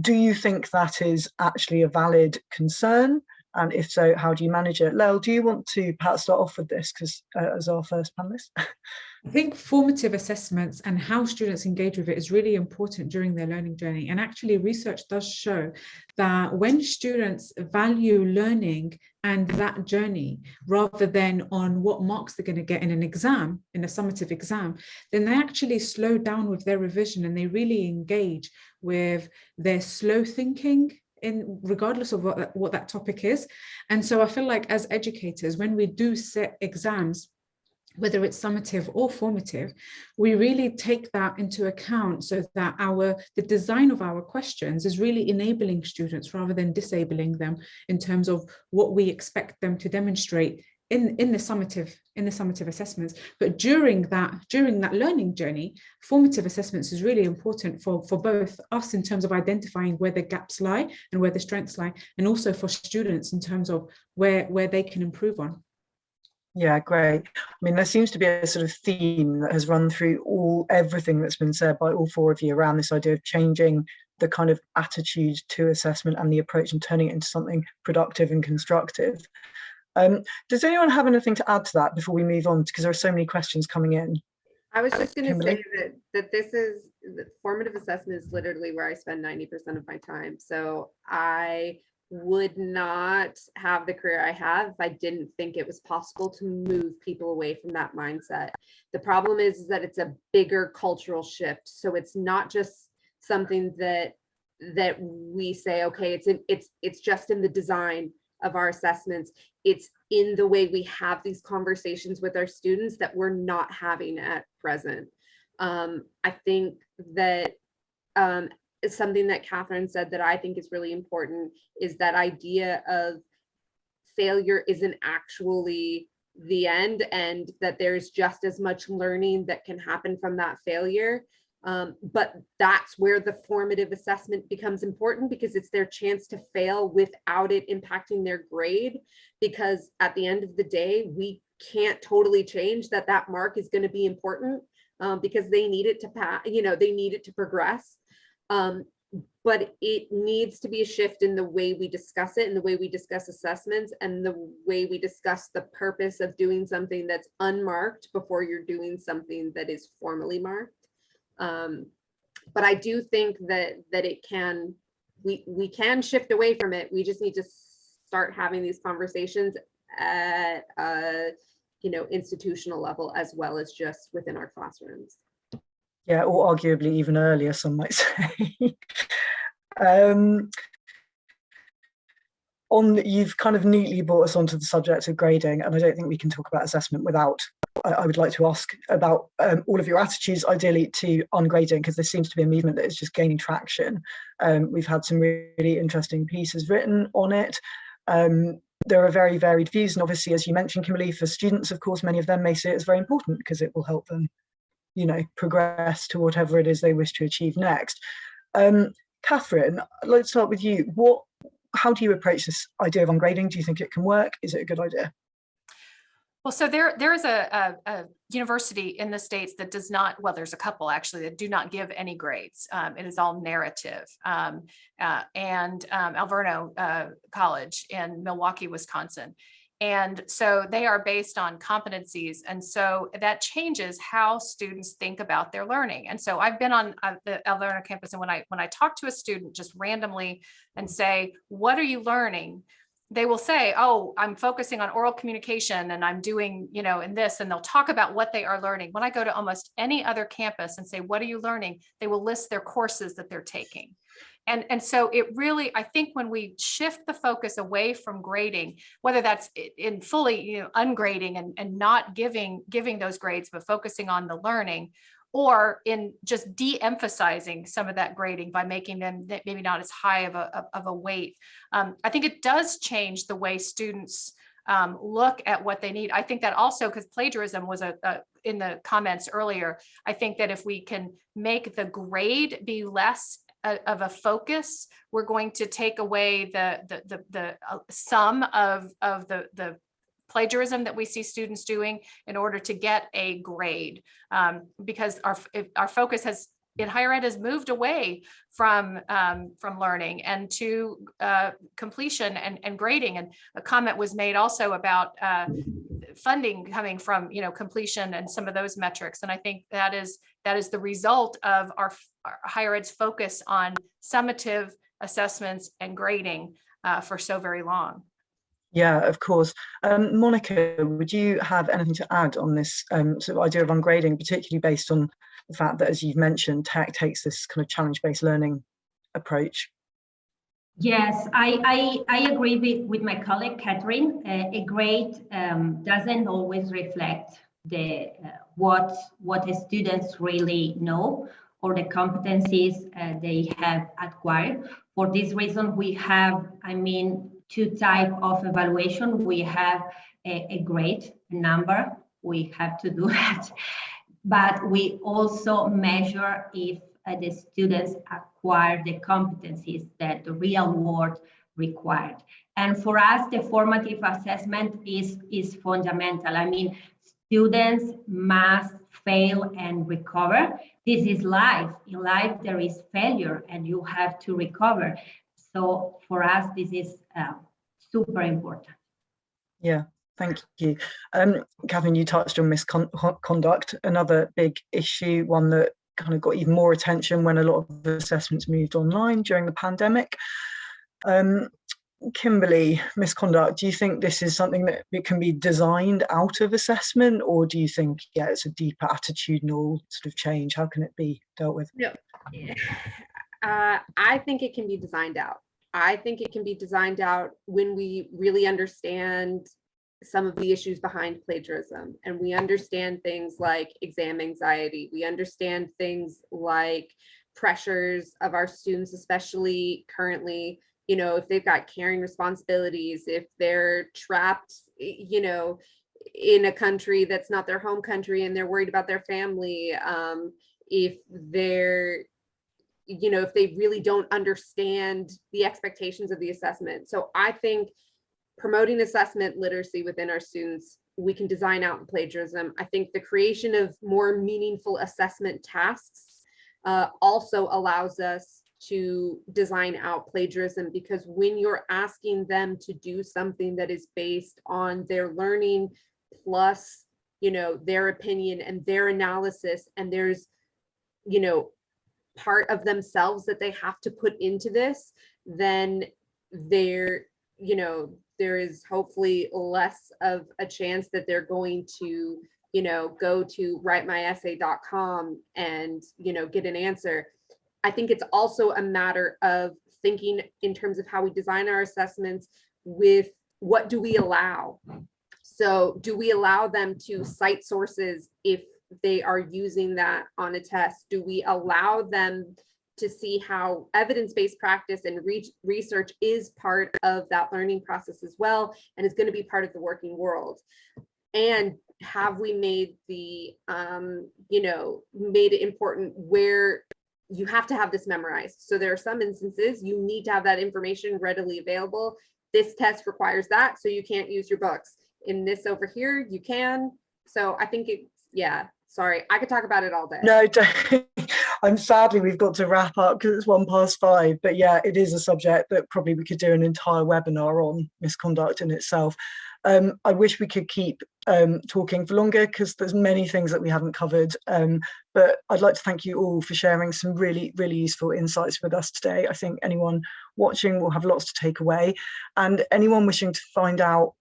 Do you think that is actually a valid concern? And if so, how do you manage it? Lael, do you want to perhaps start off with this because as our first panelist? I think formative assessments and how students engage with it is really important during their learning journey. And actually research does show that when students value learning and that journey rather than on what marks they're going to get in an exam, in a summative exam, then they actually slow down with their revision and they really engage with their slow thinking regardless of what that topic is. And so I feel like as educators, when we do set exams, whether it's summative or formative, we really take that into account so that the design of our questions is really enabling students rather than disabling them in terms of what we expect them to demonstrate in the summative assessments. But during that learning journey, formative assessments is really important for both us in terms of identifying where the gaps lie and where the strengths lie, and also for students in terms of where they can improve on. Yeah, great. I mean, there seems to be a sort of theme that has run through everything that's been said by all four of you around this idea of changing the kind of attitude to assessment and the approach and turning it into something productive and constructive. Does anyone have anything to add to that before we move on? Because there are so many questions coming in. I was just going to say that formative assessment is literally where I spend 90% of my time. So I would not have the career I have if I didn't think it was possible to move people away from that mindset. The problem is that it's a bigger cultural shift. So it's not just something that we say, okay, it's just in the design of our assessments. It's in the way we have these conversations with our students that we're not having at present. I think that is something that Catherine said that I think is really important, is that idea of failure isn't actually the end, and that there's just as much learning that can happen from that failure. But that's where the formative assessment becomes important, because it's their chance to fail without it impacting their grade. Because at the end of the day, we can't totally change that mark is going to be important, because they need it to pass, they need it to progress. But but it needs to be a shift in the way we discuss it and the way we discuss assessments and the way we discuss the purpose of doing something that's unmarked before you're doing something that is formally marked. But I do think that it can, we can shift away from it. We just need to start having these conversations at a, you know, institutional level as well as just within our classrooms. Yeah, or arguably even earlier, some might say. You've kind of neatly brought us onto the subject of grading, and I don't think we can talk about assessment without, I would like to ask about all of your attitudes ideally to ungrading, because there seems to be a movement that is just gaining traction. We've had some really interesting pieces written on it. There are very varied views, and obviously, as you mentioned, Kimberly, for students, of course, many of them may see it as very important because it will help them, you know, progress to whatever it is they wish to achieve next. Catherine, let's start with you. How do you approach this idea of ungrading? Do you think it can work? Is it a good idea? Well, so there is a university in the States that does not, well, there's a couple actually that do not give any grades. It is all narrative. And Alverno College in Milwaukee, Wisconsin. And so they are based on competencies. And so that changes how students think about their learning. And so I've been on the Alverno campus, and when I talk to a student just randomly and say, what are you learning? They will say, oh, I'm focusing on oral communication and I'm doing, you know, in this, and they'll talk about what they are learning. When I go to almost any other campus and say, what are you learning? They will list their courses that they're taking. And so it really, I think when we shift the focus away from grading, whether that's in fully, you know, ungrading and not giving those grades, but focusing on the learning, or in just de-emphasizing some of that grading by making them maybe not as high of a weight. I think it does change the way students look at what they need. I think that also, because plagiarism was in the comments earlier, I think that if we can make the grade be less of a focus, we're going to take away the sum of the plagiarism that we see students doing in order to get a grade, because our focus has in higher ed has moved away from learning and to completion and grading. And a comment was made also about funding coming from, you know, completion and some of those metrics. And I think that is the result of our higher ed's focus on summative assessments and grading for so very long. Yeah, of course. Monica, would you have anything to add on this sort of idea of ungrading, particularly based on the fact that, as you've mentioned, tech takes this kind of challenge-based learning approach? Yes, I agree with my colleague, Catherine. A grade doesn't always reflect the what the students really know or the competencies they have acquired. For this reason, we have, two types of evaluation. We have a grade number. We have to do that. But we also measure if the students acquire the competencies that the real world required. And for us, the formative assessment is fundamental. Students must fail and recover. This is life. In life, there is failure and you have to recover. So for us, this is super important. Yeah, thank you. Catherine, you touched on misconduct, another big issue, one that kind of got even more attention when a lot of the assessments moved online during the pandemic. Kimberly, misconduct, do you think this is something that it can be designed out of assessment, or do you think, yeah, it's a deeper attitudinal sort of change? How can it be dealt with? No, I think it can be designed out. I think it can be designed out when we really understand some of the issues behind plagiarism, and we understand things like exam anxiety. We understand things like pressures of our students, especially currently, you know, if they've got caring responsibilities, if they're trapped, you know, in a country that's not their home country and they're worried about their family, if they're, you know, if they really don't understand the expectations of the assessment. So I think promoting assessment literacy within our students, we can design out plagiarism. I think the creation of more meaningful assessment tasks also allows us to design out plagiarism, because when you're asking them to do something that is based on their learning plus, you know, their opinion and their analysis, and there's, you know, part of themselves that they have to put into this, then there, you know, there is hopefully less of a chance that they're going to, you know, go to writemyessay.com and, you know, get an answer. I think it's also a matter of thinking in terms of how we design our assessments with what do we allow? So do we allow them to cite sources if they are using that on a test? Do we allow them to see how evidence-based practice and research is part of that learning process as well, and is going to be part of the working world? And have we made the, you know, made it important where you have to have this memorized? So there are some instances you need to have that information readily available. This test requires that, so you can't use your books. In this over here, you can. So I think it's, yeah, sorry, I could talk about it all day. No, don't. I'm sadly, we've got to wrap up because it's 5:01. But yeah, it is a subject that probably we could do an entire webinar on, misconduct in itself. I wish we could keep talking for longer because there's many things that we haven't covered. But I'd like to thank you all for sharing some really, really useful insights with us today. I think anyone watching will have lots to take away. And anyone wishing to find out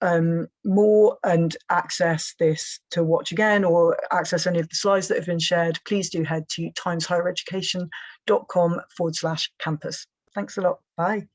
more and access this to watch again or access any of the slides that have been shared, please do head to timeshighereducation.com/campus. Thanks a lot. Bye.